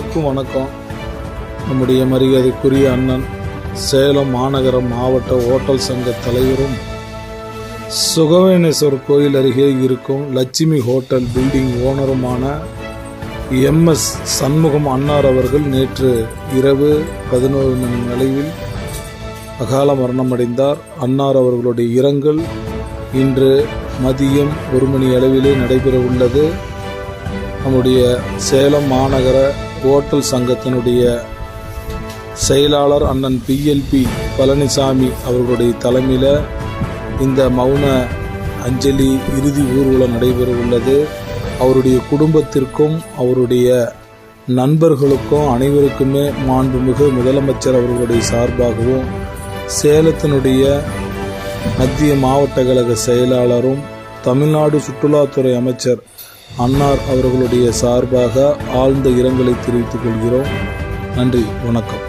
அனைவருக்கும் வணக்கம். நம்முடைய மரியாதைக்குரிய அண்ணன் சேலம் மாநகர மாவட்ட ஓட்டல் சங்க தலைவரும் சுகவேணேஸ்வரர் கோயில் அருகே இருக்கும் லட்சுமி ஹோட்டல் பில்டிங் ஓனருமான MS சண்முகம் அன்னார் அவர்கள் நேற்று இரவு 11 மணி அளவில் அகால மரணமடைந்தார். அன்னார் அவர்களுடைய இரங்கல் இன்று மதியம் 1 மணி அளவிலே நடைபெற உள்ளது. நம்முடைய சேலம் மாநகர ஓட்டல் சங்கத்தினுடைய செயலாளர் அண்ணன் PLP பழனிசாமி அவர்களுடைய தலைமையில் இந்த மௌன அஞ்சலி இறுதி ஊர்வலம் நடைபெற உள்ளது. அவருடைய குடும்பத்திற்கும் அவருடைய நண்பர்களுக்கும் அனைவருக்குமே மாண்புமிகு முதலமைச்சர் அவர்களுடைய சார்பாகவும் சேலத்தினுடைய மத்திய மாவட்ட கழக செயலாளரும் தமிழ்நாடு சுற்றுலாத்துறை அமைச்சர் அன்னார் அவர்களுடைய சார்பாக ஆழ்ந்த இரங்கலை தெரிவித்துக் கொள்கிறோம். நன்றி, வணக்கம்.